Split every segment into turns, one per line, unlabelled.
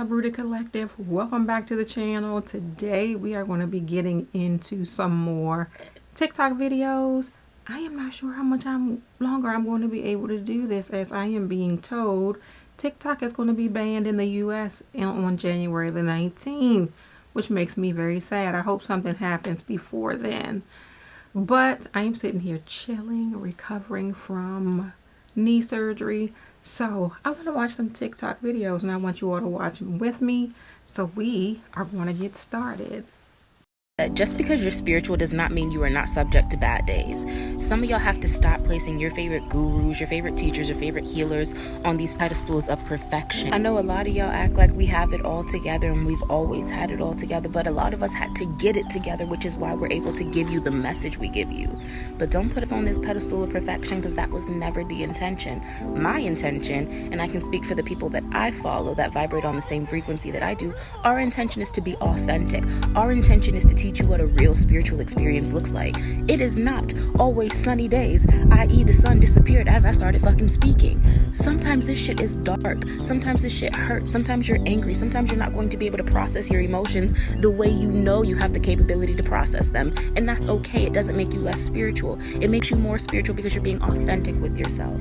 up, Rooted Collective? Welcome back to the channel. Today we are going to be getting into some more TikTok videos. I am not sure how much longer I'm going to be able to do this, as I am being told TikTok is going to be banned in the US on January the 19th, which makes me very sad. I hope something happens before then. But I am sitting here chilling, recovering from knee surgery. So I want to watch some TikTok videos, and I want you all to watch them with me. So we are going to get started.
Just because you're spiritual does not mean you are not subject to bad days. Some of y'all have to stop placing your favorite gurus, your favorite teachers, your favorite healers on these pedestals of perfection. I know a lot of y'all act like we have it all together and we've always had it all together, but a lot of us had to get it together, which is why we're able to give you the message we give you. But don't put us on this pedestal of perfection, because that was never the intention. My intention, and I can speak for the people that I follow that vibrate on the same frequency that I do, our intention is to be authentic. Our intention is to teach you what a real spiritual experience looks like. It is not always sunny days, i.e. the sun disappeared as I started fucking speaking. Sometimes this shit is dark. Sometimes this shit hurts. Sometimes you're angry. Sometimes you're not going to be able to process your emotions the way you know you have the capability to process them. And that's okay. It doesn't make you less spiritual. It makes you more spiritual because you're being authentic with yourself.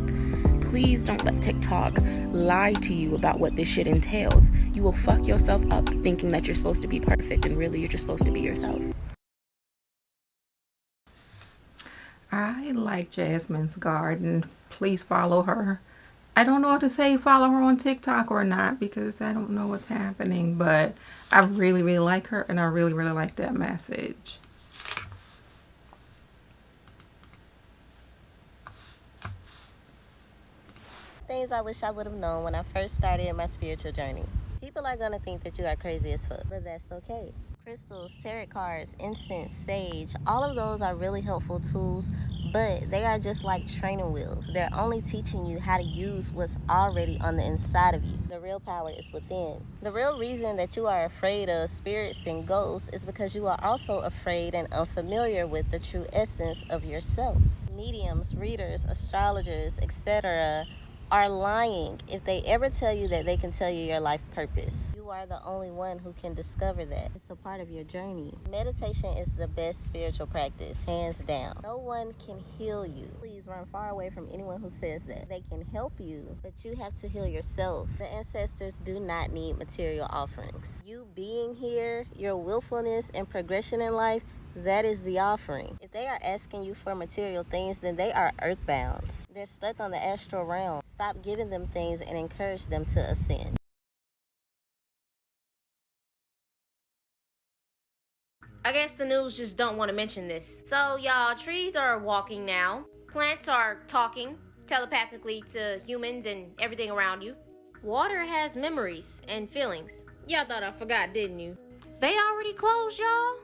Please don't let TikTok lie to you about what this shit entails. You will fuck yourself up thinking that you're supposed to be perfect, and really you're just supposed to be yourself.
I like Jasmine's Garden. Please follow her. I don't know what to say, follow her on TikTok or not, because I don't know what's happening, but I really, really like her, and I really, really like that message.
Things I wish I would have known when I first started my spiritual journey. People are going to think that you are crazy as fuck, but that's okay. Crystals, tarot cards, incense, sage, all of those are really helpful tools, but they are just like training wheels. They're only teaching you how to use what's already on the inside of you. The real power is within. The real reason that you are afraid of spirits and ghosts is because you are also afraid and unfamiliar with the true essence of yourself. Mediums, readers, astrologers, etc. are lying if they ever tell you that they can tell you your life purpose. You are the only one who can discover that. It's a part of your journey. Meditation is the best spiritual practice, hands down. No one can heal you. Please run far away from anyone who says that. They can help you, but you have to heal yourself. The ancestors do not need material offerings. You being here, your willfulness and progression in life, that is the offering. If they are asking you for material things, then they are earthbound. They're stuck on the astral realm. Stop giving them things and encourage them to ascend.
I guess the news just don't want to mention this. So y'all, trees are walking now. Plants are talking telepathically to humans and everything around you. Water has memories and feelings. Y'all thought I forgot, didn't you? They already closed, y'all.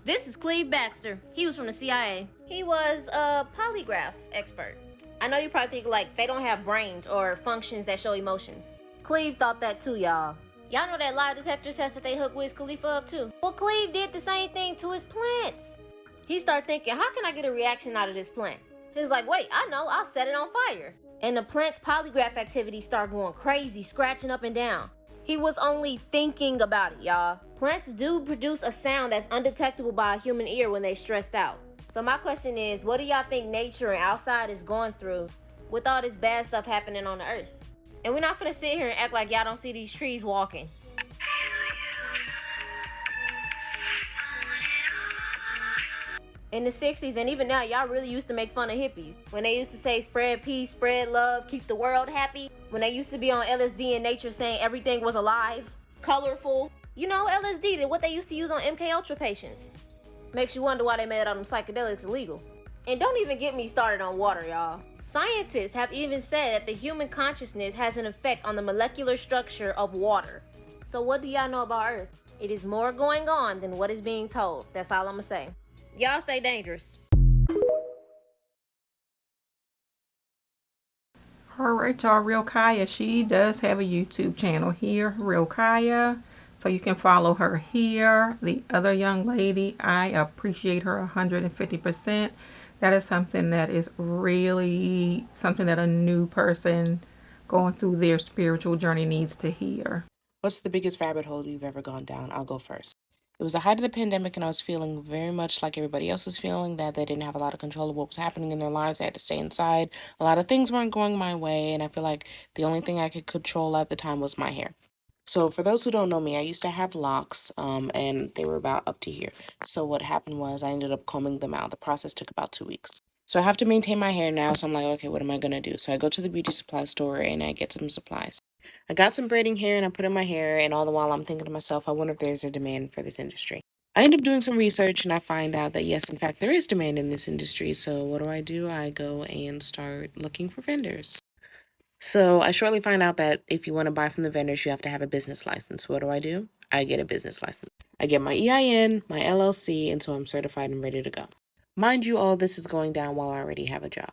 This is Cleve Baxter. He was from the CIA. He was a polygraph expert. I know you probably think like they don't have brains or functions that show emotions. Cleve thought that too, y'all. Y'all know that lie detector test that they hooked Wiz Khalifa up to? Well, Cleve did the same thing to his plants. He started thinking, how can I get a reaction out of this plant? He was like, wait, I know, I'll set it on fire. And the plant's polygraph activity started going crazy, scratching up and down. He was only thinking about it, y'all. Plants do produce a sound that's undetectable by a human ear when they stressed out. So my question is, what do y'all think nature and outside is going through with all this bad stuff happening on the earth? And we're not gonna sit here and act like y'all don't see these trees walking. In the 60s and even now, y'all really used to make fun of hippies. When they used to say spread peace, spread love, keep the world happy. When they used to be on LSD in nature saying everything was alive, colorful. You know, LSD, what they used to use on MK Ultra patients. Makes you wonder why they made all them psychedelics illegal. And don't even get me started on water, y'all. Scientists have even said that the human consciousness has an effect on the molecular structure of water. So what do y'all know about Earth? It is more going on than what is being told. That's all I'm gonna say. Y'all stay dangerous.
Alright, y'all, Real Kaya, she does have a YouTube channel here, Real Kaya. So you can follow her here. The other young lady, I appreciate her 150%. That is something that is really something that a new person going through their spiritual journey needs to hear.
What's the biggest rabbit hole you've ever gone down? I'll go first. It was the height of the pandemic, and I was feeling very much like everybody else was feeling, that they didn't have a lot of control of what was happening in their lives. They had to stay inside. A lot of things weren't going my way, and I feel like the only thing I could control at the time was my hair. So for those who don't know me, I used to have locks, and they were about up to here. So what happened was I ended up combing them out. The process took about 2 weeks. So I have to maintain my hair now. So I'm like, okay, what am I gonna do? So I go to the beauty supply store and I get some supplies. I got some braiding hair and I put in my hair, and all the while I'm thinking to myself, I wonder if there's a demand for this industry. I end up doing some research and I find out that yes, in fact, there is demand in this industry. So what do? I go and start looking for vendors. So I shortly find out that if you want to buy from the vendors, you have to have a business license. What do? I get a business license. I get my EIN, my LLC, and so I'm certified and ready to go. Mind you, all this is going down while I already have a job.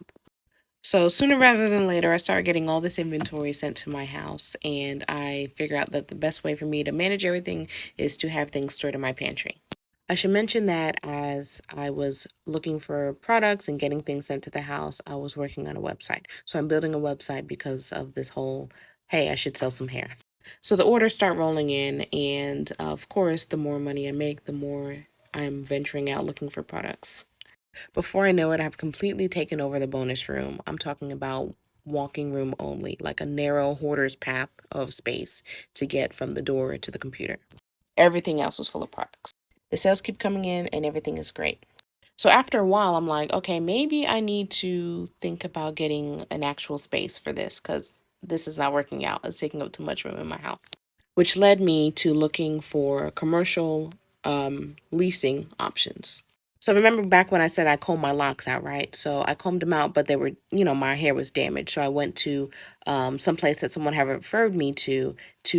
So sooner rather than later, I start getting all this inventory sent to my house, and I figure out that the best way for me to manage everything is to have things stored in my pantry. I should mention that as I was looking for products and getting things sent to the house, I was working on a website. So I'm building a website because of this whole, hey, I should sell some hair. So the orders start rolling in, and of course, the more money I make, the more I'm venturing out looking for products. Before I know it, I've completely taken over the bonus room. I'm talking about walking room only, like a narrow hoarder's path of space to get from the door to the computer. Everything else was full of products. The sales keep coming in and everything is great. So after a while, I'm like, okay, maybe I need to think about getting an actual space for this because this is not working out. It's taking up too much room in my house, which led me to looking for commercial leasing options. So remember back when I said I combed my locks out, right? So I combed them out, but they were, my hair was damaged. So I went to some place that someone had referred me to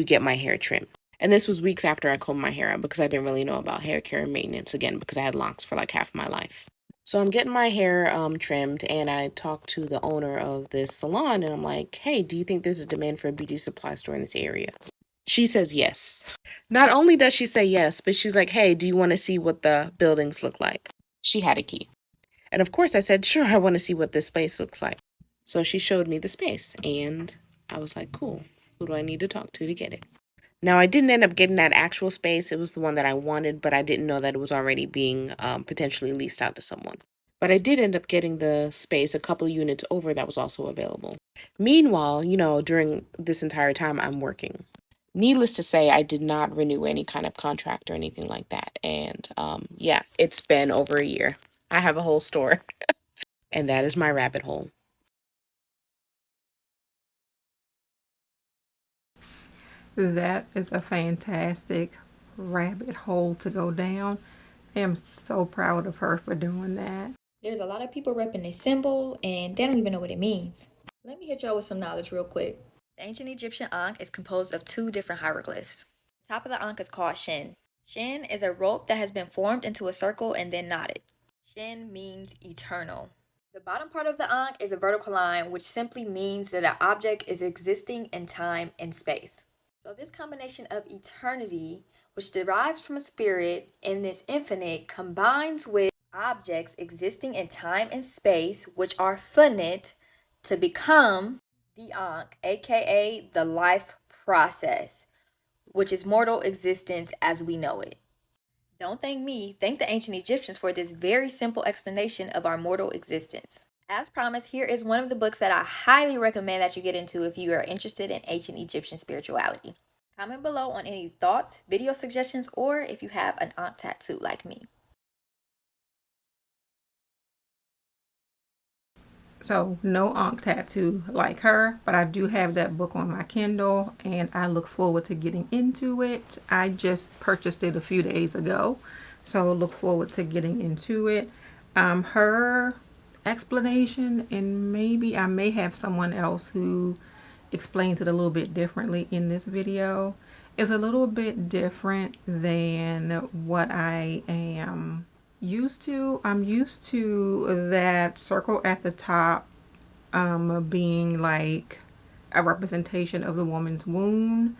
get my hair trimmed. And this was weeks after I combed my hair out because I didn't really know about hair care and maintenance again because I had locks for like half my life. So I'm getting my hair trimmed, and I talked to the owner of this salon and I'm like, hey, do you think there's a demand for a beauty supply store in this area? She says yes. Not only does she say yes, but she's like, hey, do you want to see what the buildings look like? She had a key. And of course I said, sure, I want to see what this space looks like. So she showed me the space and I was like, cool, who do I need to talk to get it? Now, I didn't end up getting that actual space. It was the one that I wanted, but I didn't know that it was already being potentially leased out to someone. But I did end up getting the space a couple of units over that was also available. Meanwhile, during this entire time, I'm working. Needless to say, I did not renew any kind of contract or anything like that. And yeah, it's been over a year. I have a whole store. And that is my rabbit hole.
That is a fantastic rabbit hole to go down. I am so proud of her for doing that.
There's a lot of people repping this symbol and they don't even know what it means. Let me hit y'all with some knowledge real quick. The ancient Egyptian Ankh is composed of 2 different hieroglyphs. The top of the Ankh is called Shin. Shin is a rope that has been formed into a circle and then knotted. Shin means eternal. The bottom part of the Ankh is a vertical line, which simply means that an object is existing in time and space. So this combination of eternity, which derives from a spirit and is infinite, combines with objects existing in time and space, which are finite, to become the Ankh, aka the life process, which is mortal existence as we know it. Don't thank me, thank the ancient Egyptians for this very simple explanation of our mortal existence. As promised, here is one of the books that I highly recommend that you get into if you are interested in ancient Egyptian spirituality. Comment below on any thoughts, video suggestions, or if you have an Ankh tattoo like me.
So no Ankh tattoo like her, but I do have that book on my Kindle and I look forward to getting into it. I just purchased it a few days ago, so look forward to getting into it. Her explanation, and maybe I may have someone else who explains it a little bit differently in this video, is a little bit different than what I am used to. I'm used to that circle at the top being like a representation of the woman's womb,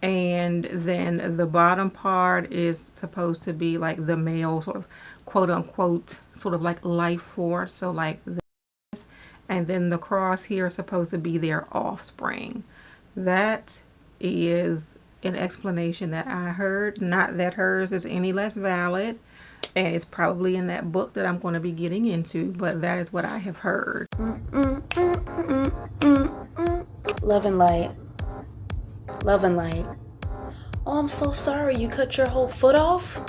and then the bottom part is supposed to be like the male sort of quote unquote sort of like life force, so like this, and then the cross here is supposed to be their offspring. That is an explanation that I heard. Not that hers is any less valid, and it's probably in that book that I'm going to be getting into, but that is what I have heard.
Love and light. Love and light. Oh, I'm so sorry. You cut your whole foot off?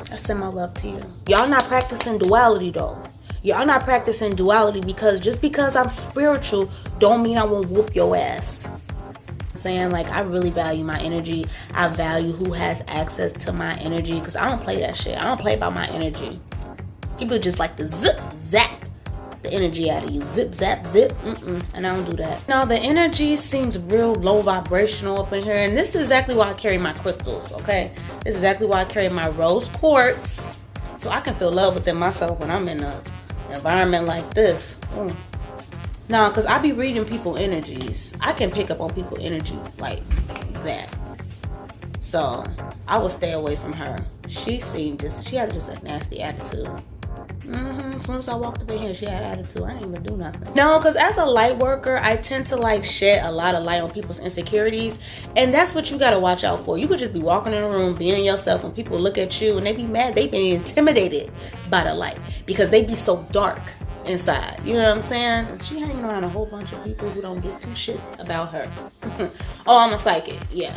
I send my love to you. Y'all not practicing duality though. Y'all not practicing duality because just because I'm spiritual don't mean I won't whoop your ass. I'm saying, like, I really value my energy. I value who has access to my energy because I don't play that shit. I don't play about my energy. People just like to zip, zap the energy out of you. Zip, zap, zip. And I don't do that. Now, the energy seems real low vibrational up in here. And this is exactly why I carry my crystals, okay? This is exactly why I carry my rose quartz. So I can feel love within myself when I'm in an environment like this. No, because I be reading people energies. I can pick up on people energy like that. So I will stay away from her. She has just a nasty attitude. As soon as I walked up in here, she had attitude. I didn't even do nothing. No, because as a light worker, I tend to like shed a lot of light on people's insecurities. And that's what you got to watch out for. You could just be walking in a room, being yourself, and people look at you and they be mad. They be intimidated by the light because they be so dark inside. You know what I'm saying? She hanging around a whole bunch of people who don't give two shits about her. Oh, I'm a psychic. Yeah.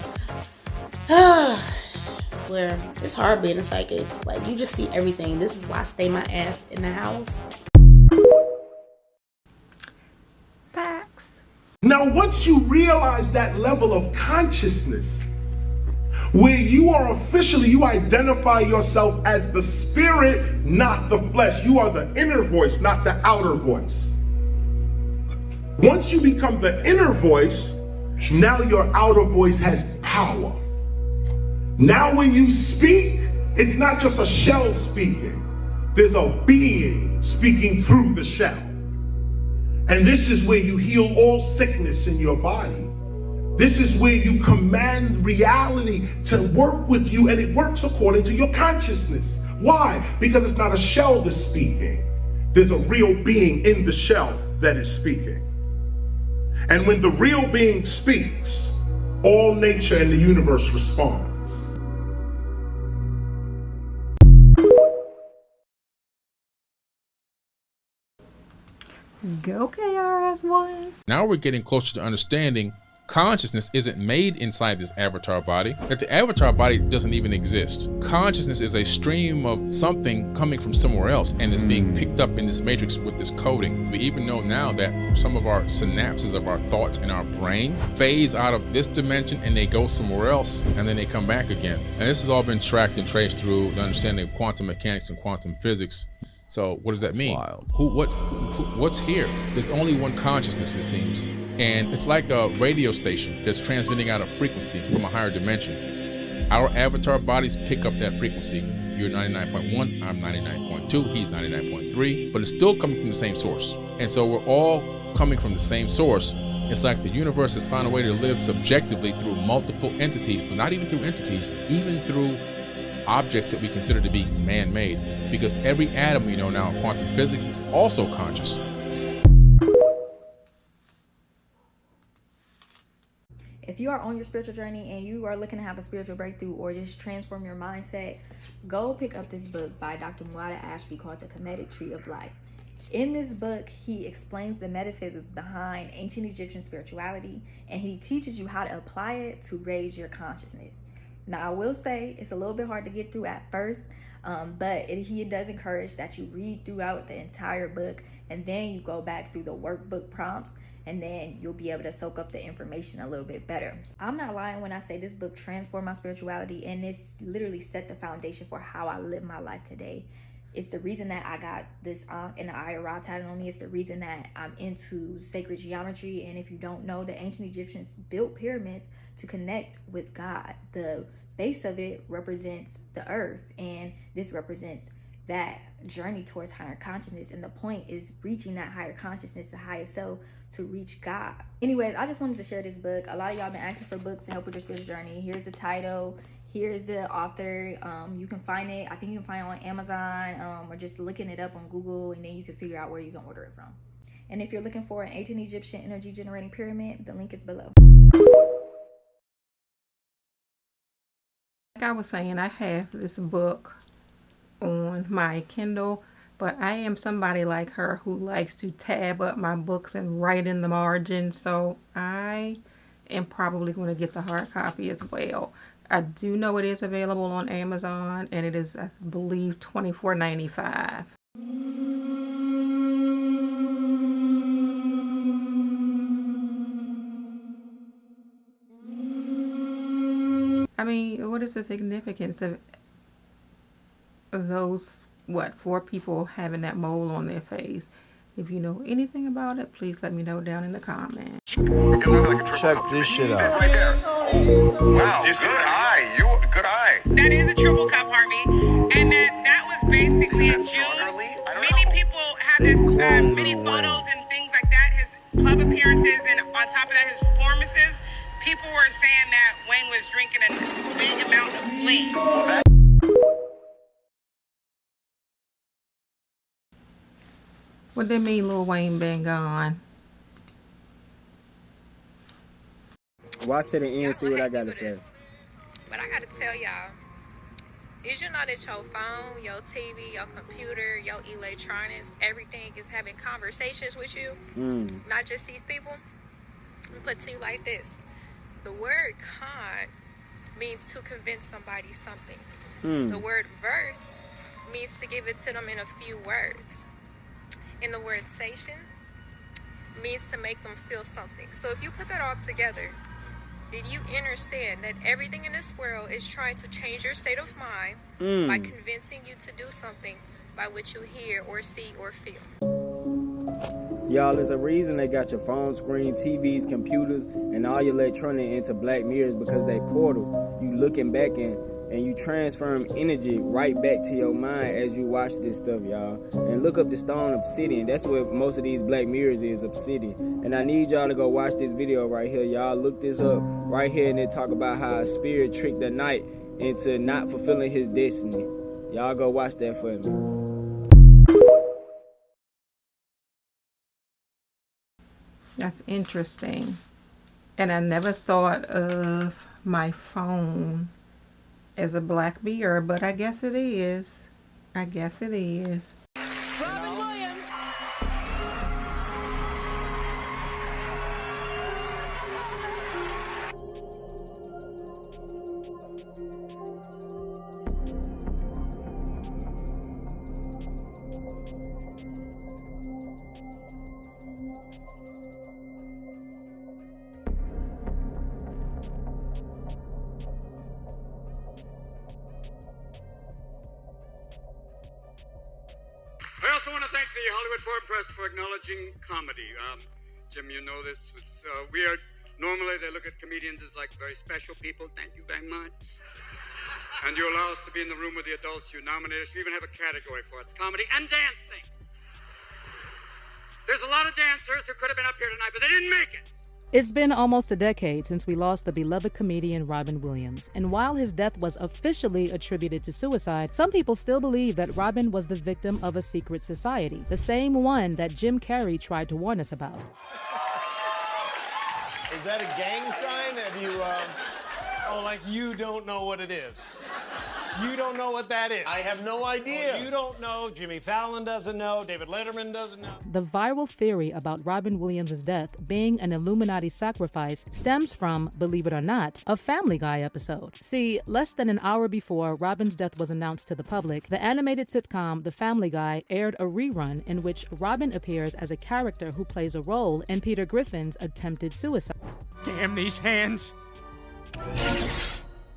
Swear, it's hard being a psychic. Like, you just see everything. This is why I stay my ass in the house.
Facts.
Now, once you realize that level of consciousness, where you are officially, you identify yourself as the spirit, not the flesh. You are the inner voice, not the outer voice. Once you become the inner voice, now your outer voice has power. Now when you speak, it's not just a shell speaking. There's a being speaking through the shell. And this is where you heal all sickness in your body. This is where you command reality to work with you, and it works according to your consciousness. Why? Because it's not a shell that's speaking. There's a real being in the shell that is speaking. And when the real being speaks, all nature and the universe responds.
Go KRS-One.
Now we're getting closer to understanding consciousness isn't made inside this avatar body, that the avatar body doesn't even exist. Consciousness is a stream of something coming from somewhere else and is being picked up in this matrix with this coding. We even know now that some of our synapses of our thoughts in our brain phase out of this dimension and they go somewhere else and then they come back again. And this has all been tracked and traced through the understanding of quantum mechanics and quantum physics. So what does that mean? What's here? There's only one consciousness, it seems. And it's like a radio station that's transmitting out a frequency from a higher dimension. Our avatar bodies pick up that frequency. You're 99.1, I'm 99.2, he's 99.3, but it's still coming from the same source. And so we're all coming from the same source. It's like the universe has found a way to live subjectively through multiple entities, but not even through entities, even through objects that we consider to be man-made, because every atom we know now in quantum physics is also conscious.
If you are on your spiritual journey and you are looking to have a spiritual breakthrough or just transform your mindset, go pick up this book by Dr. Muada Ashby called The Kemetic Tree of Life. In this book, he explains the metaphysics behind ancient Egyptian spirituality, and he teaches you how to apply it to raise your consciousness. Now, I will say it's a little bit hard to get through at first, but he does encourage that you read throughout the entire book and then you go back through the workbook prompts, and then you'll be able to soak up the information a little bit better. I'm not lying when I say this book transformed my spirituality, and it's literally set the foundation for how I live my life today. It's the reason that I got this Ankh and the Ayah title on me. It's the reason that I'm into sacred geometry. And if you don't know, the ancient Egyptians built pyramids to connect with God. The base of it represents the earth, and this represents that journey towards higher consciousness. And the point is reaching that higher consciousness, the higher self, to reach God. Anyways, I just wanted to share this book. A lot of y'all been asking for books to help with your spiritual journey. Here's the title. Here's the author. You can find it. I think you can find it on Amazon, or just looking it up on Google, and then you can figure out where you can order it from. And if you're looking for an ancient Egyptian energy generating pyramid, the link is below.
Like I was saying, I have this book on my Kindle, but I am somebody like her who likes to tab up my books and write in the margin, so I am probably going to get the hard copy as well. I do know it is available on Amazon, and it is, I believe, $24.95. I mean, what is the significance of those, what, 4 people having that mole on their face? If you know anything about it, please let me know down in the comments.
Check this shit out. Right there. Oh, wow, good eye. Good eye.
That is a triple cup, Harvey. And that was basically in June. Many people have this, many photos and things like that, his club appearances, and on top of that, his performances. People were saying that Wayne was drinking a big amount of lean.
What they mean Lil Wayne been gone?
Watch to the end, see what I gotta say.
But I gotta tell y'all, did you know that your phone, your TV, your computer, your electronics, everything is having conversations with you? Not just these people? Let me put it to you like this. The word con means to convince somebody something. The word verse means to give it to them in a few words. And the word sation means to make them feel something. So if you put that all together, did you understand that everything in this world is trying to change your state of mind by convincing you to do something by what you hear or see or feel?
Y'all, there's a reason they got your phone screen, TVs, computers, and all your electronic into black mirrors, because they portal. You looking back and you transferring energy right back to your mind as you watch this stuff, y'all. And look up the stone obsidian. That's what most of these black mirrors is, obsidian. And I need y'all to go watch this video right here, y'all. Look this up right here, and they talk about how a spirit tricked the knight into not fulfilling his destiny. Y'all go watch that for me.
That's interesting. And I never thought of my phone as a black mirror, but I guess it is. I guess it is.
Robin Williams.
I also want to thank the Hollywood Foreign Press for acknowledging comedy. Jim, you know this. Normally they look at comedians as like very special people. Thank you very much. And you allow us to be in the room with the adults. You nominate us. You even have a category for us, comedy and dancing. There's a lot of dancers who could have been up here tonight, but they didn't make it.
It's been almost a decade since we lost the beloved comedian Robin Williams, and while his death was officially attributed to suicide, some people still believe that Robin was the victim of a secret society, the same one that Jim Carrey tried to warn us about.
Is that a gang sign? Have you,
Oh, like you don't know what it is. You don't know what that is.
I have no idea.
You don't know. Jimmy Fallon doesn't know. David Letterman doesn't know.
The viral theory about Robin Williams' death being an Illuminati sacrifice stems from, believe it or not, a Family Guy episode. See, less than an hour before Robin's death was announced to the public, the animated sitcom The Family Guy aired a rerun in which Robin appears as a character who plays a role in Peter Griffin's attempted suicide.
Damn these hands.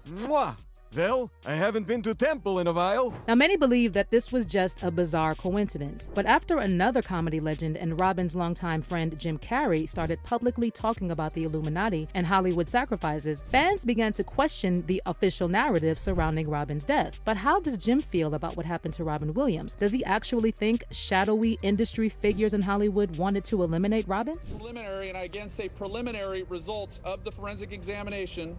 Mwah! Well, I haven't been to temple in a while.
Now, many believe that this was just a bizarre coincidence, but after another comedy legend and Robin's longtime friend Jim Carrey started publicly talking about the Illuminati and Hollywood sacrifices, fans began to question the official narrative surrounding Robin's death. But how does Jim feel about what happened to Robin Williams? Does he actually think shadowy industry figures in Hollywood wanted to eliminate Robin?
Preliminary, and I again say preliminary, results of the forensic examination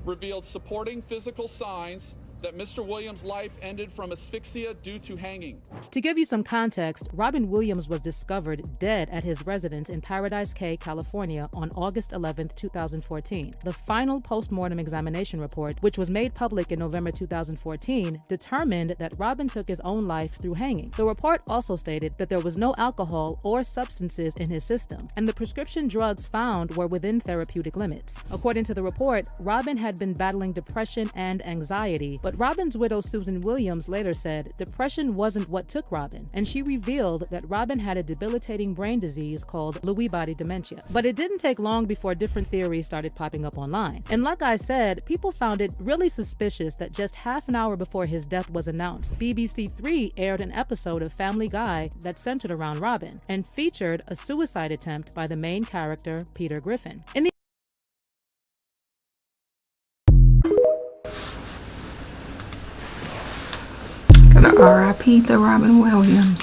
revealed supporting physical signs that Mr. Williams' life ended from asphyxia due to hanging.
To give you some context, Robin Williams was discovered dead at his residence in Paradise Cay, California on August 11, 2014. The final post-mortem examination report, which was made public in November 2014, determined that Robin took his own life through hanging. The report also stated that there was no alcohol or substances in his system, and the prescription drugs found were within therapeutic limits. According to the report, Robin had been battling depression and anxiety, but Robin's widow Susan Williams later said depression wasn't what took Robin, and she revealed that Robin had a debilitating brain disease called Lewy body dementia. But it didn't take long before different theories started popping up online. And like I said, people found it really suspicious that just half an hour before his death was announced, BBC 3 aired an episode of Family Guy that centered around Robin and featured a suicide attempt by the main character, Peter Griffin. In the
R.I.P. to Robin Williams.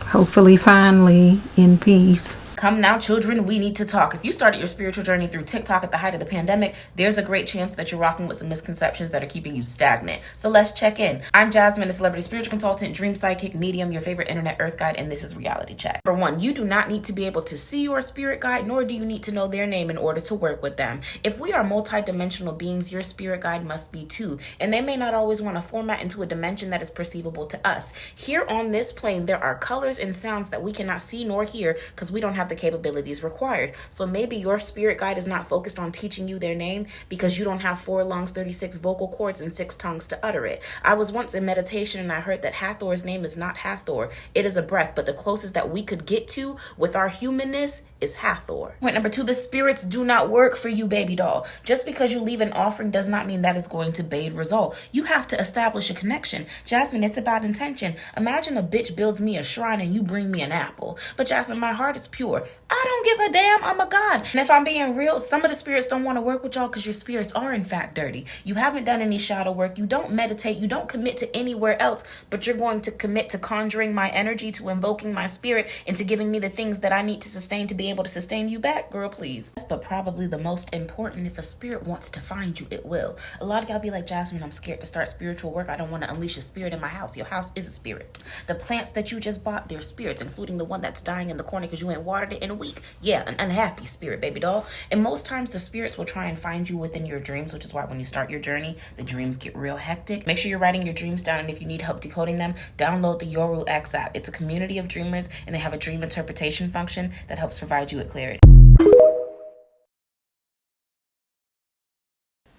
Hopefully finally in peace.
Come now, children, we need to talk. If you started your spiritual journey through TikTok at the height of the pandemic, there's a great chance that you're rocking with some misconceptions that are keeping you stagnant. So let's check in. I'm Jasmine, a celebrity spiritual consultant, dream psychic, medium, your favorite internet earth guide, and this is Reality Check. Number 1, you do not need to be able to see your spirit guide, nor do you need to know their name in order to work with them. If we are multi-dimensional beings, your spirit guide must be too, and they may not always want to format into a dimension that is perceivable to us. Here on this plane, there are colors and sounds that we cannot see nor hear because we don't have the capabilities required. So maybe your spirit guide is not focused on teaching you their name because you don't have 4 lungs, 36 vocal cords, and 6 tongues to utter it. I was once in meditation and I heard that Hathor's name is not Hathor. It is a breath, but the closest that we could get to with our humanness is Hathor. Point number 2, the spirits do not work for you, baby doll. Just because you leave an offering does not mean that is going to bathe result. You have to establish a connection. Jasmine, it's about intention. Imagine a bitch builds me a shrine and you bring me an apple. But Jasmine, my heart is pure. I don't give a damn. I'm a god. And if I'm being real, some of the spirits don't want to work with y'all because your spirits are in fact dirty. You haven't done any shadow work. You don't meditate. You don't commit to anywhere else, but you're going to commit to conjuring my energy, to invoking my spirit, and to giving me the things that I need to sustain to be able to sustain you back. Girl, please. But probably the most important, if a spirit wants to find you, it will. A lot of y'all be like, Jasmine, I'm scared to start spiritual work. I don't want to unleash a spirit in my house. Your house is a spirit. The plants that you just bought, they're spirits, including the one that's dying in the corner because you ain't watered it in a week. Yeah, an unhappy spirit, baby doll. And most times the spirits will try and find you within your dreams, which is why when you start your journey, the dreams get real hectic. Make sure you're writing your dreams down, and if you need help decoding them, download the Yoru X app. It's a community of dreamers, and they have a dream interpretation function that helps provide you with clarity.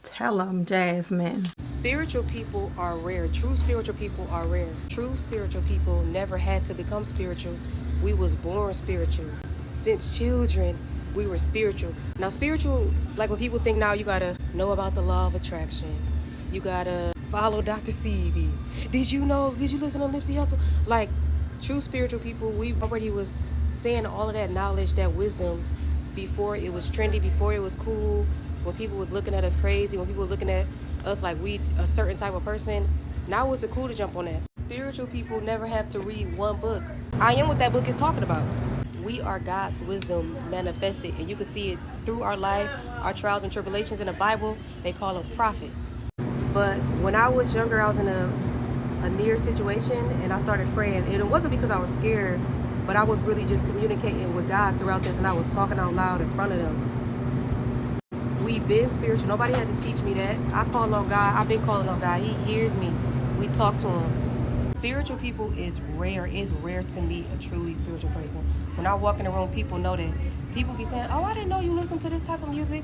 Tell them, Jasmine.
Spiritual people are rare. True spiritual people are rare. True spiritual people never had to become spiritual. We was born spiritual. Since children, we were spiritual. Now, spiritual, like when people think now you gotta know about the law of attraction. You gotta follow Dr. Sebi. Did you listen to Nipsey Hussle? Like, true spiritual people, we already was saying all of that knowledge, that wisdom, before it was trendy, before it was cool, when people was looking at us crazy, when people were looking at us like we a certain type of person. Now it's cool to jump on that. Spiritual people never have to read one book. I am what that book is talking about. We are God's wisdom manifested, and you can see it through our life, our trials and tribulations. In the Bible, they call them prophets. But when I was younger, I was in a near situation, and I started praying. And it wasn't because I was scared, but I was really just communicating with God throughout this, and I was talking out loud in front of them. We've been spiritual. Nobody had to teach me that. I call on God. I've been calling on God. He hears me. We talk to him. Spiritual people is rare. It's rare to meet a truly spiritual person. When I walk in the room, people know that. People be saying, oh, I didn't know you listen to this type of music.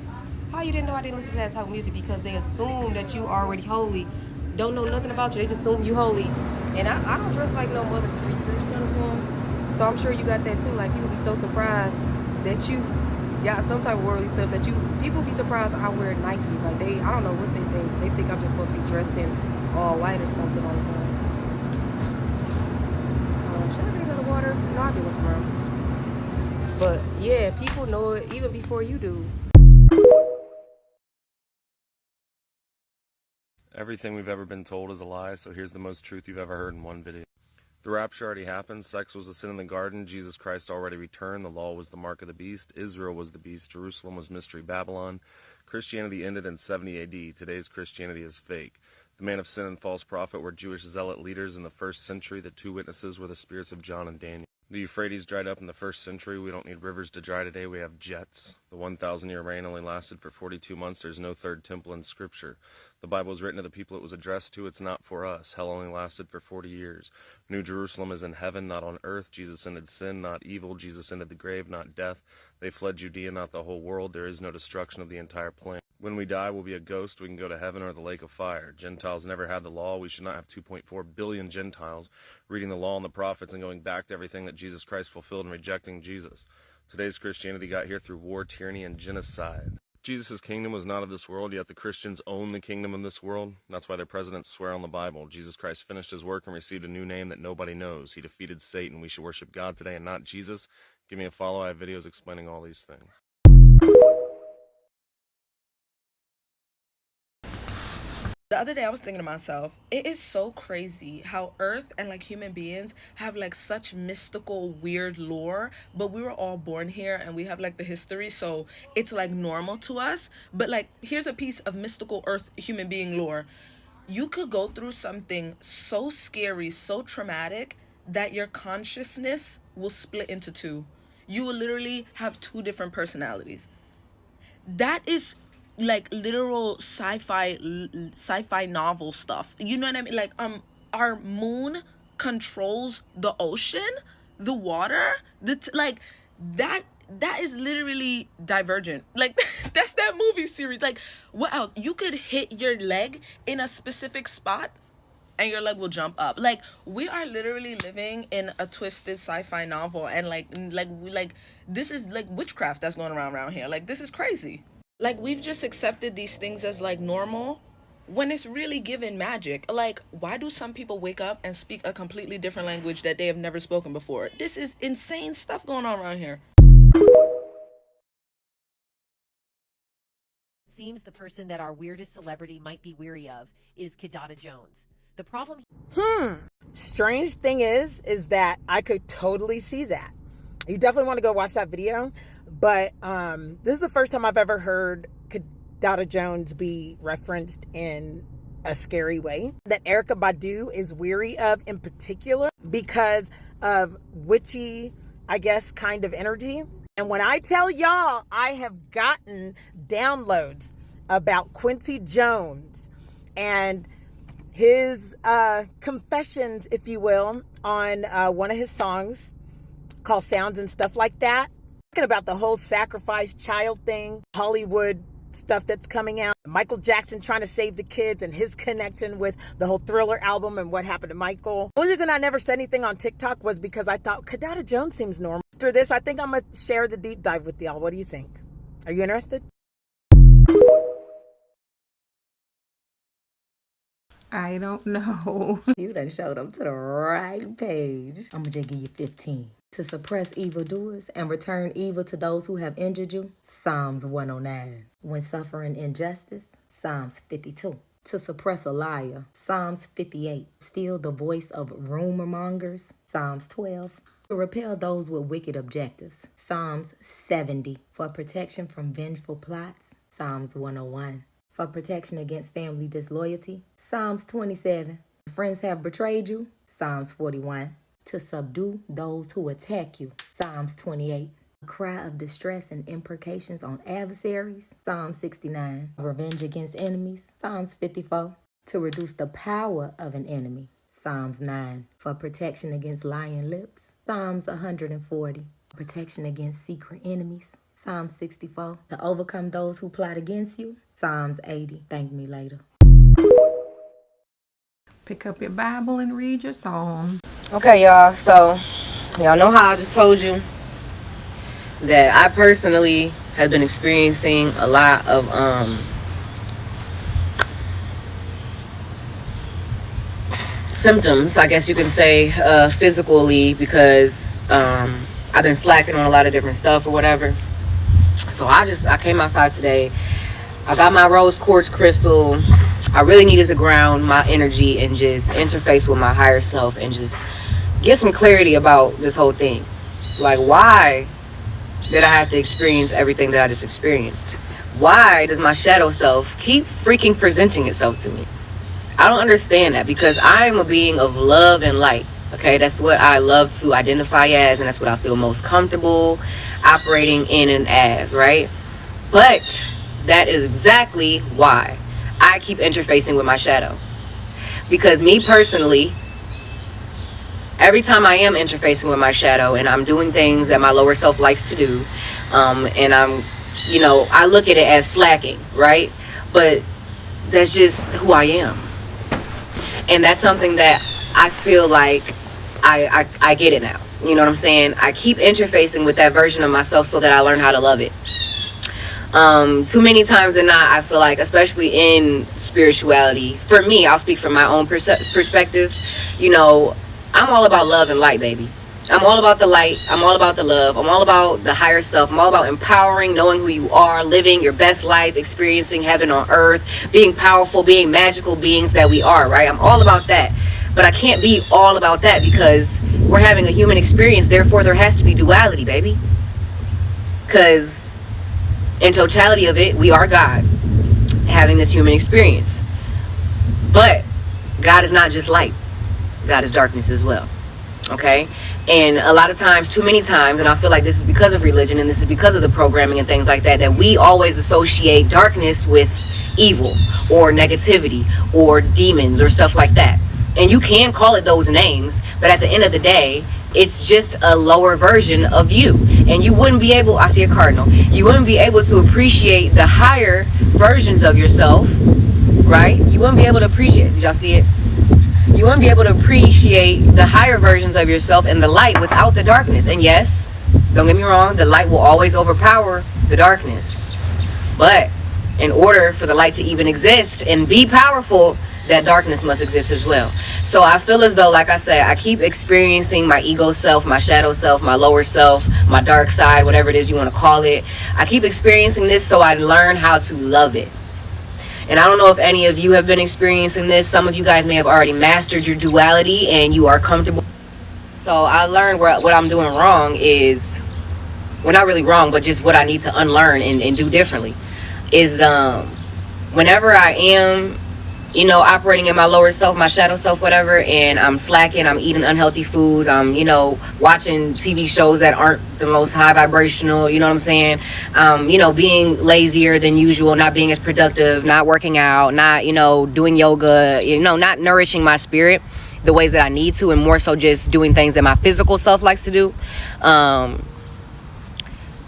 How you didn't know I didn't listen to that type of music? Because they assume that you already holy. Don't know nothing about you. They just assume you holy. And I don't dress like no Mother Teresa. You know what I'm saying? So I'm sure you got that too. Like, people be so surprised that you got some type of worldly stuff that people be surprised I wear Nikes. Like, I don't know what they think. They think I'm just supposed to be dressed in all white or something all the time. Should I get another water? No, I'll get one tomorrow. But yeah, people know it even before you do.
Everything we've ever been told is a lie, so here's the most truth you've ever heard in one video. The rapture already happened. Sex was a sin in the garden. Jesus Christ already returned. The law was the mark of the beast. Israel was the beast. Jerusalem was mystery Babylon. Christianity ended in 70 AD. Today's Christianity is fake. The man of sin and false prophet were Jewish zealot leaders in the 1st century. The 2 witnesses were the spirits of John and Daniel. The Euphrates dried up in the 1st century. We don't need rivers to dry today. We have jets. The 1,000-year reign only lasted for 42 months. There's no third temple in Scripture. The Bible was written to the people it was addressed to. It's not for us. Hell only lasted for 40 years. New Jerusalem is in heaven, not on earth. Jesus ended sin, not evil. Jesus ended the grave, not death. They fled Judea, not the whole world. There is no destruction of the entire planet. When we die, we'll be a ghost. We can go to heaven or the lake of fire. Gentiles never had the law. We should not have 2.4 billion Gentiles reading the law and the prophets and going back to everything that Jesus Christ fulfilled and rejecting Jesus. Today's Christianity got here through war, tyranny, and genocide. Jesus' kingdom was not of this world, yet the Christians own the kingdom of this world. That's why their presidents swear on the Bible. Jesus Christ finished his work and received a new name that nobody knows. He defeated Satan. We should worship God today and not Jesus. Give me a follow. I have videos explaining all these things.
The other day I was thinking to myself, it is so crazy how Earth and like human beings have like such mystical, weird lore, but we were all born here and we have like the history, so it's like normal to us. But like, here's a piece of mystical Earth human being lore. You could go through something so scary, so traumatic, that your consciousness will split into 2. You will literally have 2 different personalities. That is like literal sci-fi novel stuff. You know what I mean? Like our moon controls the ocean, the water, like that is literally Divergent. Like that's that movie series. Like what else? You could hit your leg in a specific spot and your leg will jump up. Like we are literally living in a twisted sci-fi novel, and like this is like witchcraft that's going around here. Like this is crazy. Like, we've just accepted these things as, like, normal when it's really given magic. Like, why do some people wake up and speak a completely different language that they have never spoken before? This is insane stuff going on around here.
Seems the person that our weirdest celebrity might be weary of is Kidada Jones. The problem...
Strange thing is that I could totally see that. You definitely want to go watch that video. But this is the first time I've ever heard Kidada Jones be referenced in a scary way that Erykah Badu is weary of, in particular because of witchy, I guess, kind of energy. And when I tell y'all I have gotten downloads about Quincy Jones and his confessions, if you will, on one of his songs called Sounds and stuff like that, talking about the whole sacrifice child thing, Hollywood stuff that's coming out, Michael Jackson trying to save the kids and his connection with the whole Thriller album and what happened to Michael. The only reason I never said anything on TikTok was because I thought Kidada Jones seems normal. After this, I think I'm going to share the deep dive with y'all. What do you think? Are you interested?
I don't know.
You done showed up to the right page. I'm gonna just give you 15. To suppress evildoers and return evil to those who have injured you, Psalms 109. When suffering injustice, Psalms 52. To suppress a liar, Psalms 58. Steal the voice of rumor mongers, Psalms 12. To repel those with wicked objectives, Psalms 70. For protection from vengeful plots, Psalms 101. For protection against family disloyalty, Psalms 27. Friends have betrayed you, Psalms 41. To subdue those who attack you, Psalms 28. A cry of distress and imprecations on adversaries, Psalm 69. Revenge against enemies, Psalms 54. To reduce the power of an enemy, Psalms 9. For protection against lying lips, Psalms 140. Protection against secret enemies, Psalm 64. To overcome those who plot against you, Psalms 80. Thank me later.
Pick up your Bible and read your Psalms.
Okay, y'all. So, y'all know how I just told you that I personally have been experiencing a lot of symptoms, I guess you can say, physically, because I've been slacking on a lot of different stuff or whatever. So I came outside today. I got my rose quartz crystal. I really needed to ground my energy and just interface with my higher self and just get some clarity about this whole thing. Like, why did I have to experience everything that I just experienced? why does my shadow self keep freaking presenting itself to me? I don't understand that, because I'm a being of love and light. Okay, that's what I love to identify as, and that's what I feel most comfortable operating in and as, right? But that is exactly why I keep interfacing with my shadow. Because me personally, every time I am interfacing with my shadow and I'm doing things that my lower self likes to do, and I'm, you know, I look at it as slacking, right? But that's just who I am. And that's something that I feel like I get it now. You know what I'm saying? I keep interfacing with that version of myself so that I learn how to love it. Too many times than not, I feel like, especially in spirituality, for me, I'll speak from my own perspective, you know, I'm all about love and light, baby. I'm all about the light. I'm all about the love. I'm all about the higher self. I'm all about empowering, knowing who you are, living your best life, experiencing heaven on earth, being powerful, being magical beings that we are, right? I'm all about that. But I can't be all about that because we're having a human experience. Therefore, there has to be duality, baby. Because in totality of it, we are God having this human experience. But God is not just light. God is darkness as well. Okay? And a lot of times, too many times, and I feel like this is because of religion and this is because of the programming and things like that, that we always associate darkness with evil or negativity or demons or stuff like that. And you can call it those names, but at the end of the day, it's just a lower version of you. And you wouldn't be able, I see a cardinal, you wouldn't be able to appreciate the higher versions of yourself, right? You wouldn't be able to appreciate, did y'all see it? You wouldn't be able to appreciate the higher versions of yourself and the light without the darkness. And yes, don't get me wrong, the light will always overpower the darkness. But in order for the light to even exist and be powerful, that darkness must exist as well. So I feel as though, like I said, I keep experiencing my ego self, my shadow self, my lower self, my dark side, whatever it is you want to call it. I keep experiencing this so I learn how to love it. And I don't know if any of you have been experiencing this. Some of you guys may have already mastered your duality and you are comfortable. So I learned what I'm doing wrong is, well, not really wrong, but just what I need to unlearn and do differently is whenever I am, you know, operating in my lower self, my shadow self, whatever, and I'm slacking, I'm eating unhealthy foods, I'm, you know, watching TV shows that aren't the most high vibrational, you know what I'm saying? You know, being lazier than usual, not being as productive, not working out, not, you know, doing yoga, you know, not nourishing my spirit the ways that I need to, and more so just doing things that my physical self likes to do.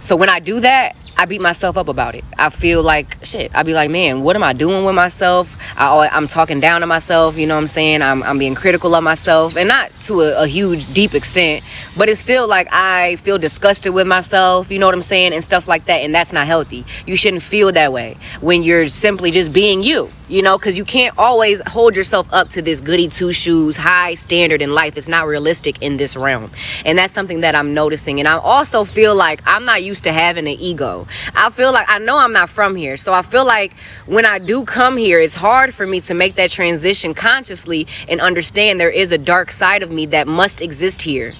So when I do that, I beat myself up about it. I feel like shit. I be like, man, what am I doing with myself? I'm talking down to myself, you know what I'm saying? I'm being critical of myself, and not to a huge, deep extent, but it's still like I feel disgusted with myself, you know what I'm saying? And stuff like that, and that's not healthy. You shouldn't feel that way when you're simply just being you, you know, because you can't always hold yourself up to this goody two-shoes high standard in life. It's not realistic in this realm, and that's something that I'm noticing. And I also feel like I'm not used to having an ego. I feel like, I know I'm not from here, so I feel like when I do come here, it's hard for me to make that transition consciously and understand there is a dark side of me that must exist here.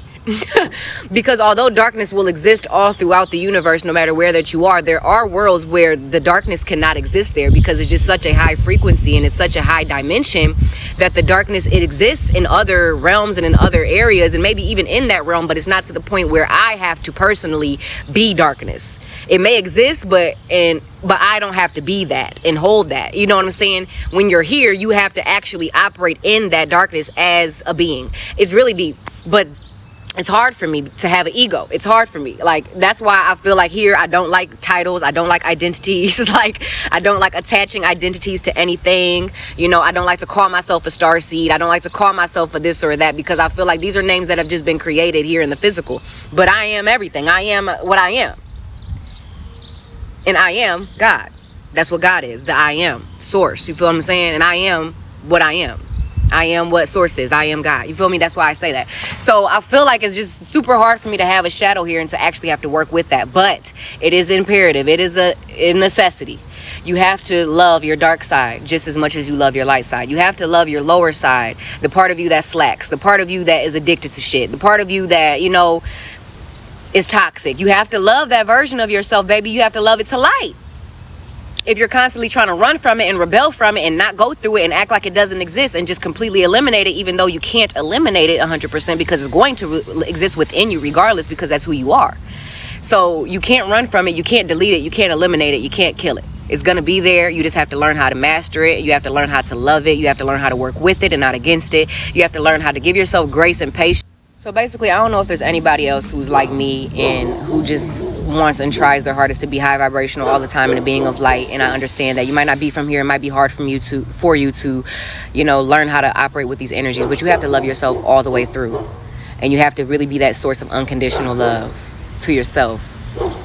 Because although darkness will exist all throughout the universe, no matter where that you are, there are worlds where the darkness cannot exist there, because it's just such a high frequency and it's such a high dimension that the darkness, it exists in other realms and in other areas, and maybe even in that realm, but it's not to the point where I have to personally be darkness. It may exist, but I don't have to be that and hold that. You know what I'm saying? When you're here, you have to actually operate in that darkness as a being. It's really deep, but it's hard for me to have an ego. It's hard for me. Like, that's why I feel like here I don't like titles. I don't like identities. Like, I don't like attaching identities to anything. You know, I don't like to call myself a starseed. I don't like to call myself a this or that, because I feel like these are names that have just been created here in the physical. But I am everything. I am what I am. And I am God. That's what God is. The I am. Source. You feel what I'm saying? And I am what I am. I am what source is. I am God. You feel me? That's why I say that. So I feel like it's just super hard for me to have a shadow here and to actually have to work with that. But it is imperative. It is a necessity. You have to love your dark side just as much as you love your light side. You have to love your lower side, the part of you that slacks, the part of you that is addicted to shit, the part of you that, you know, is toxic. You have to love that version of yourself, baby. You have to love it to light. if you're constantly trying to run from it and rebel from it and not go through it and act like it doesn't exist and just completely eliminate it, even though you can't eliminate it 100% because it's going to exist within you regardless, because that's who you are. So you can't run from it, you can't delete it, you can't eliminate it, you can't kill it. It's going to be there. You just have to learn how to master it. You have to learn how to love it. You have to learn how to work with it and not against it. You have to learn how to give yourself grace and patience. So basically, I don't know if there's anybody else who's like me and who just wants and tries their hardest to be high vibrational all the time and a being of light. And I understand that you might not be from here. It might be hard for you to, you know, learn how to operate with these energies. But you have to love yourself all the way through. And you have to really be that source of unconditional love to yourself.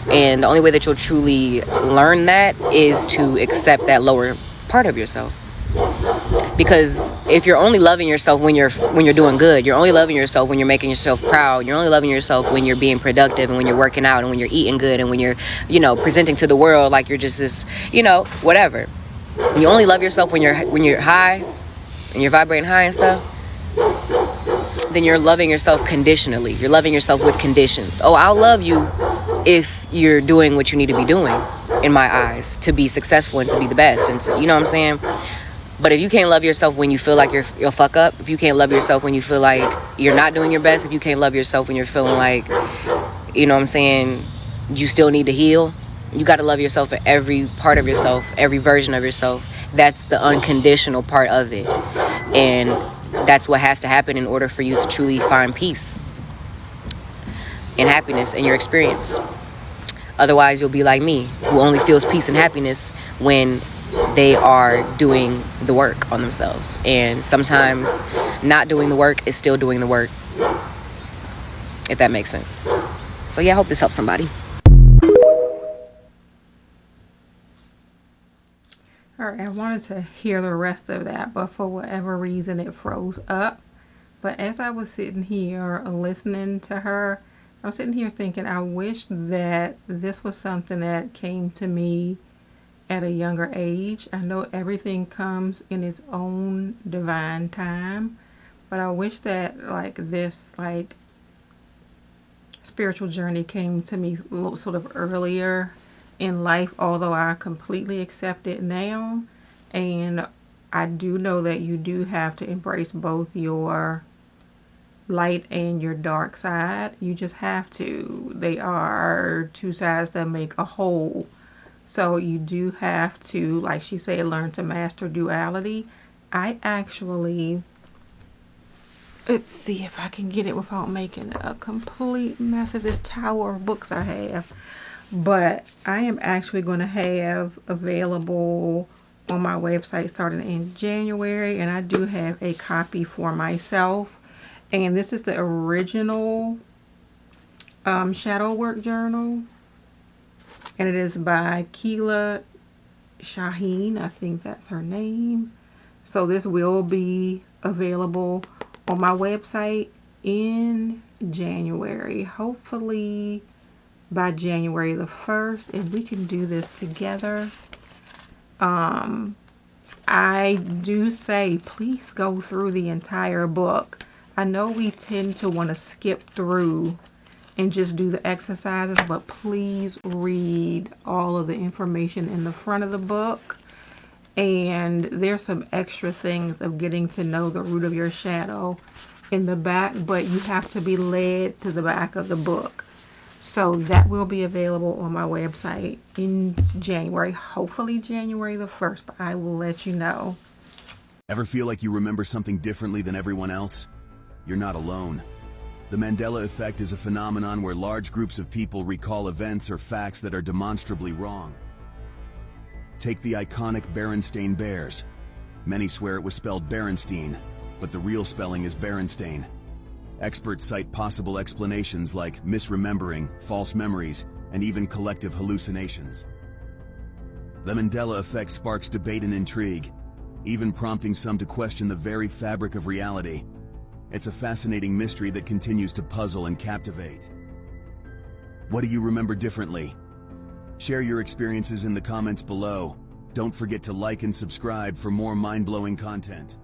And the only way that you'll truly learn that is to accept that lower part of yourself. Because if you're only loving yourself when you're doing good, you're only loving yourself when you're making yourself proud, you're only loving yourself when you're being productive and when you're working out and when you're eating good and when you're, you know, presenting to the world like you're just this, you know, whatever. You only love yourself when you're high and you're vibrating high and stuff. Then you're loving yourself conditionally. You're loving yourself with conditions. Oh, I'll love you if you're doing what you need to be doing, in my eyes, to be successful and to be the best. And to, you know what I'm saying? But if you can't love yourself when you feel like you'll fuck up, if you can't love yourself when you feel like you're not doing your best, if you can't love yourself when you're feeling like, you know what I'm saying, you still need to heal, you got to love yourself for every part of yourself, every version of yourself. That's the unconditional part of it. And that's what has to happen in order for you to truly find peace and happiness in your experience. Otherwise, you'll be like me, who only feels peace and happiness when they are doing the work on themselves. And sometimes not doing the work is still doing the work, if that makes sense. So yeah, I hope this helps somebody.
All right, I wanted to hear the rest of that, but for whatever reason it froze up. But as I was sitting here listening to her, I was sitting here thinking, I wish that this was something that came to me at a younger age. I know everything comes in its own divine time, but I wish that this spiritual journey came to me a little sort of earlier in life, although I completely accept it now. And I do know that you do have to embrace both your light and your dark side. You just have to. They are two sides that make a whole. So you do have to, like she said, learn to master duality. I actually, let's see if I can get it without making a complete mess of this tower of books I have. But I am actually going to have available on my website starting in January. And I do have a copy for myself. And this is the original shadow work journal. And it is by Keela Shaheen. I think that's her name. So this will be available on my website in January. Hopefully by January the 1st. And we can do this together. I do say please go through the entire book. I know we tend to want to skip through and just do the exercises, but please read all of the information in the front of the book. And there's some extra things of getting to know the root of your shadow in the back, but you have to be led to the back of the book. So that will be available on my website in January, hopefully January the 1st, but I will let you know.
Ever feel like you remember something differently than everyone else? You're not alone. The Mandela effect is a phenomenon where large groups of people recall events or facts that are demonstrably wrong. Take the iconic Berenstain Bears. Many swear it was spelled Berenstein, but the real spelling is Berenstain. Experts cite possible explanations like misremembering, false memories, and even collective hallucinations. The Mandela effect sparks debate and intrigue, even prompting some to question the very fabric of reality. It's a fascinating mystery that continues to puzzle and captivate. What do you remember differently? Share your experiences in the comments below. Don't forget to like and subscribe for more mind-blowing content.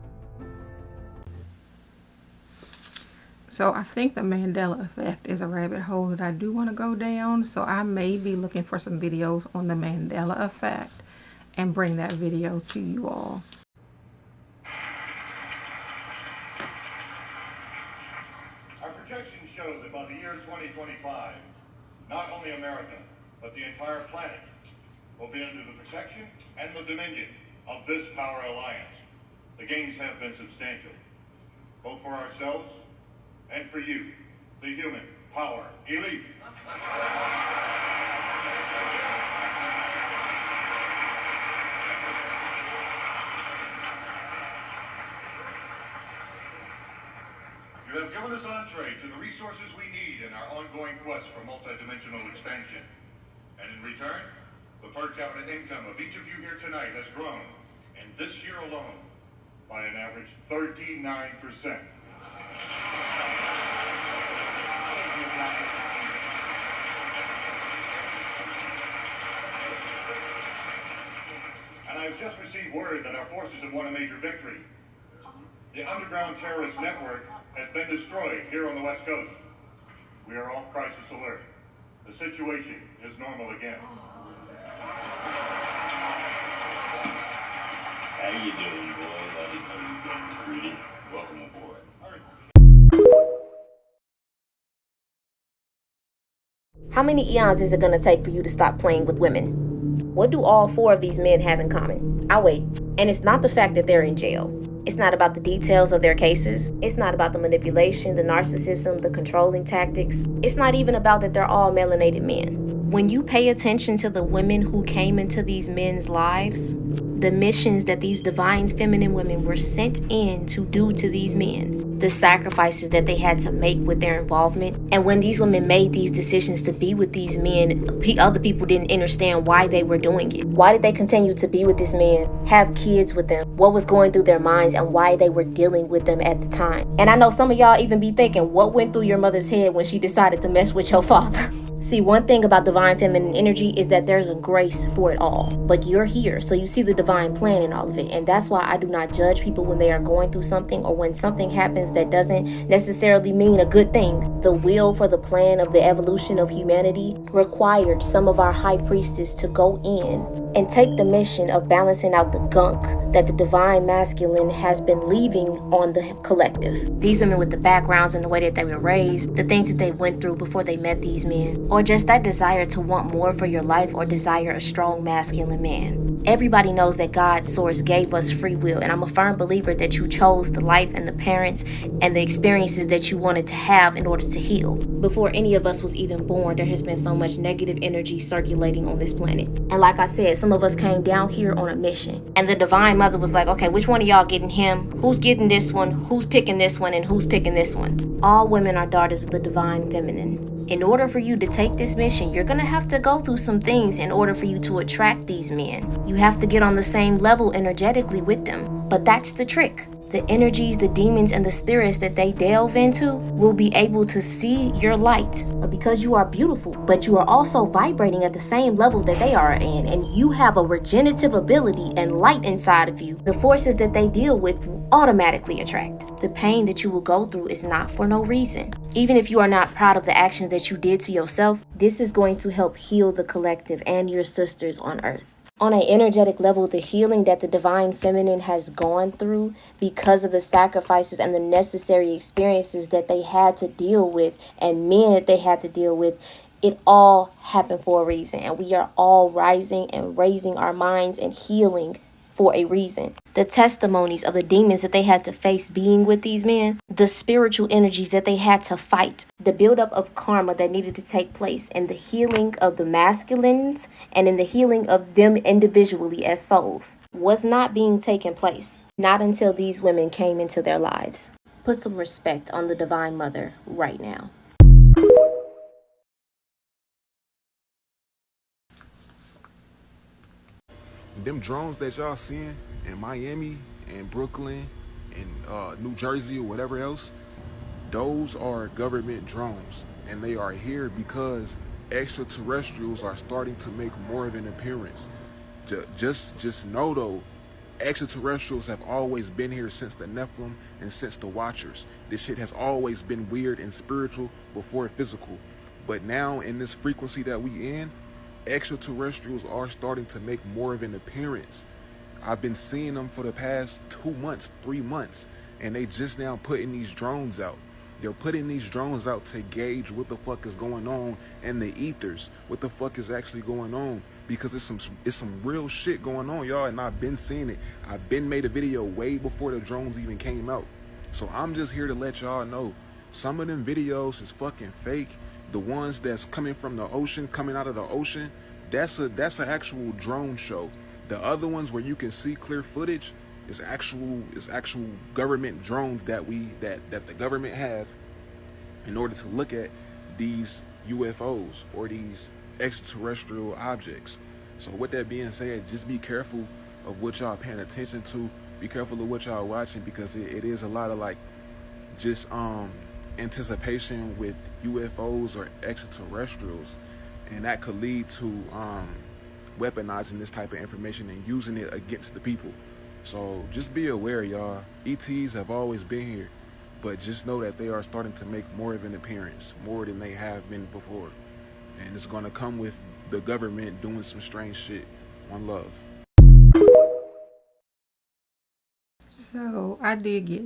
So I think the Mandela effect is a rabbit hole that I do want to go down. So I may be looking for some videos on the Mandela effect and bring that video to you all.
Our projections show that by the year 2025, not only America, but the entire planet will be under the protection and the dominion of this power alliance. The gains have been substantial, both for ourselves and for you, the human power elite. You have given us entree to the resources we need in our ongoing quest for multidimensional expansion. And in return, the per capita income of each of you here tonight has grown, in this year alone, by an average 39%. And I've just received word that our forces have won a major victory. The underground terrorist network has been destroyed here on the West Coast. We are off crisis alert. The situation is normal again.
How you doing, boys? I didn't know you were getting recruited. Welcome aboard.
How many eons is it going to take for you to stop playing with women? What do all 4 of these men have in common? I'll wait. And it's not the fact that they're in jail. It's not about the details of their cases. It's not about the manipulation, the narcissism, the controlling tactics. It's not even about that they're all melanated men. When you pay attention to the women who came into these men's lives, the missions that these divine feminine women were sent in to do to these men, the sacrifices that they had to make with their involvement. And when these women made these decisions to be with these men, other people didn't understand why they were doing it. Why did they continue to be with this man, have kids with them? What was going through their minds and why they were dealing with them at the time? And I know some of y'all even be thinking, what went through your mother's head when she decided to mess with your father? See, one thing about divine feminine energy is that there's a grace for it all. But you're here, so you see the divine plan in all of it. And that's why I do not judge people when they are going through something or when something happens that doesn't necessarily mean a good thing. The will for the plan of the evolution of humanity required some of our high priestess to go in and take the mission of balancing out the gunk that the divine masculine has been leaving on the collective. These women with the backgrounds and the way that they were raised, the things that they went through before they met these men, or just that desire to want more for your life or desire a strong masculine man. Everybody knows that God's source gave us free will, and I'm a firm believer that you chose the life and the parents and the experiences that you wanted to have in order to heal. Before any of us was even born, there has been so much negative energy circulating on this planet. And like I said, some of us came down here on a mission. And the Divine Mother was like, okay, which one of y'all getting him? Who's getting this one? Who's picking this one? And who's picking this one? All women are daughters of the Divine Feminine. In order for you to take this mission, you're going to have to go through some things in order for you to attract these men. You have to get on the same level energetically with them. But that's the trick. The energies, the demons, and the spirits that they delve into will be able to see your light because you are beautiful, but you are also vibrating at the same level that they are in, and you have a regenerative ability and light inside of you. The forces that they deal with will automatically attract. The pain that you will go through is not for no reason. Even if you are not proud of the actions that you did to yourself, this is going to help heal the collective and your sisters on earth. On an energetic level, the healing that the Divine Feminine has gone through because of the sacrifices and the necessary experiences that they had to deal with and men that they had to deal with, it all happened for a reason. And we are all rising and raising our minds and healing for a reason. The testimonies of the demons that they had to face being with these men, the spiritual energies that they had to fight, the buildup of karma that needed to take place, and the healing of the masculines and in the healing of them individually as souls was not being taken place. Not until these women came into their lives. Put some respect on the Divine Mother right now.
Them drones that y'all seeing in Miami and Brooklyn and New Jersey or whatever else, those are government drones, and they are here because extraterrestrials are starting to make more of an appearance. Just know though, extraterrestrials have always been here since the Nephilim and since the Watchers. This shit has always been weird and spiritual before physical, but now in this frequency that we in, extraterrestrials are starting to make more of an appearance. I've been seeing them for the past 2 months, 3 months, and they just now putting these drones out. They're putting these drones out to gauge what the fuck is going on in the ethers, what the fuck is actually going on, because it's some real shit going on, y'all, and I've been seeing it. I've been made a video way before the drones even came out. So I'm just here to let y'all know, some of them videos is fucking fake. The ones that's coming from the ocean, coming out of the ocean, that's an actual drone show. The other ones where you can see clear footage is actual government drones that the government have in order to look at these UFOs or these extraterrestrial objects. So with that being said, just be careful of what y'all paying attention to. Be careful of what y'all watching, because it is a lot of like just anticipation with UFOs or extraterrestrials, and that could lead to weaponizing this type of information and using it against the people. So just be aware, y'all. ETs have always been here, but just know that they are starting to make more of an appearance, more than they have been before, and it's going to come with the government doing some strange shit. One love.
So I did get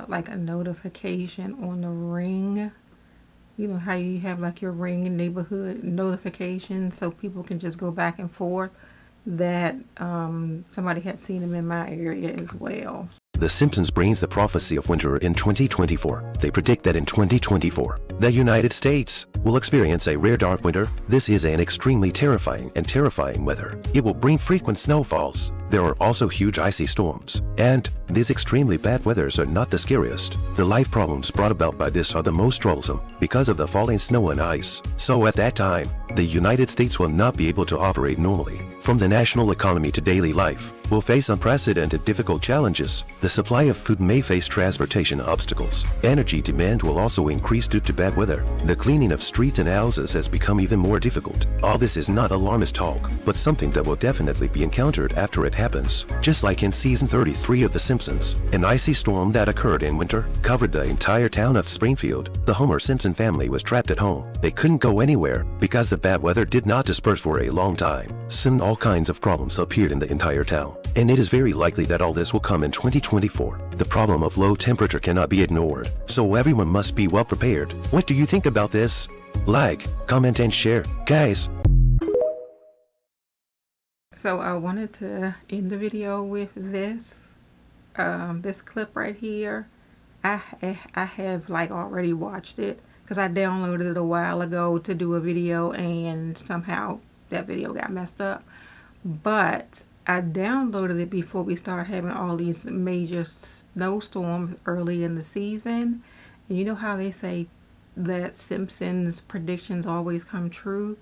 like a notification on the Ring. You know how you have like your Ring neighborhood notification, so people can just go back and forth, that somebody had seen them in my area as well.
The Simpsons brings the prophecy of winter in 2024. They predict that in 2024, the United States will experience a rare dark winter. This is an extremely terrifying weather. It will bring frequent snowfalls. There are also huge icy storms. And these extremely bad weathers are not the scariest. The life problems brought about by this are the most troublesome because of the falling snow and ice. So at that time, the United States will not be able to operate normally. From the national economy to daily life, will face unprecedented difficult challenges. The supply of food may face transportation obstacles. Energy demand will also increase due to bad weather. The cleaning of streets and houses has become even more difficult. All this is not alarmist talk, but something that will definitely be encountered after it happens. Just like in season 33 of The Simpsons, an icy storm that occurred in winter covered the entire town of Springfield. The Homer Simpson family was trapped at home. They couldn't go anywhere because the bad weather did not disperse for a long time. Soon all kinds of problems appeared in the entire town, and it is very likely that all this will come in 2024. The problem of low temperature cannot be ignored, so everyone must be well prepared. What do you think about this? Like, comment, and share, guys.
So I wanted to end the video with this this clip right here. I have like already watched it because I downloaded it a while ago to do a video, and somehow that video got messed up. But I downloaded it before we start having all these major snowstorms early in the season. And you know how they say that Simpsons predictions always come true?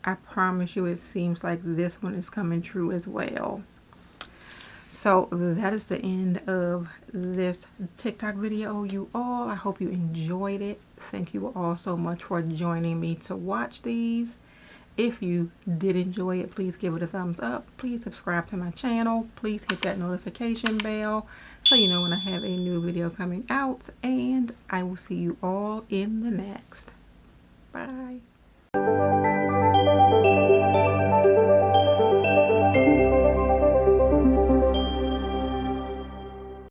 I promise you, it seems like this one is coming true as well. So that is the end of this TikTok video, you all. I hope you enjoyed it. Thank you all so much for joining me to watch these. If you did enjoy it, please give it a thumbs up. Please subscribe to my channel. Please hit that notification bell so you know when I have a new video coming out. And I will see you all in the next. Bye.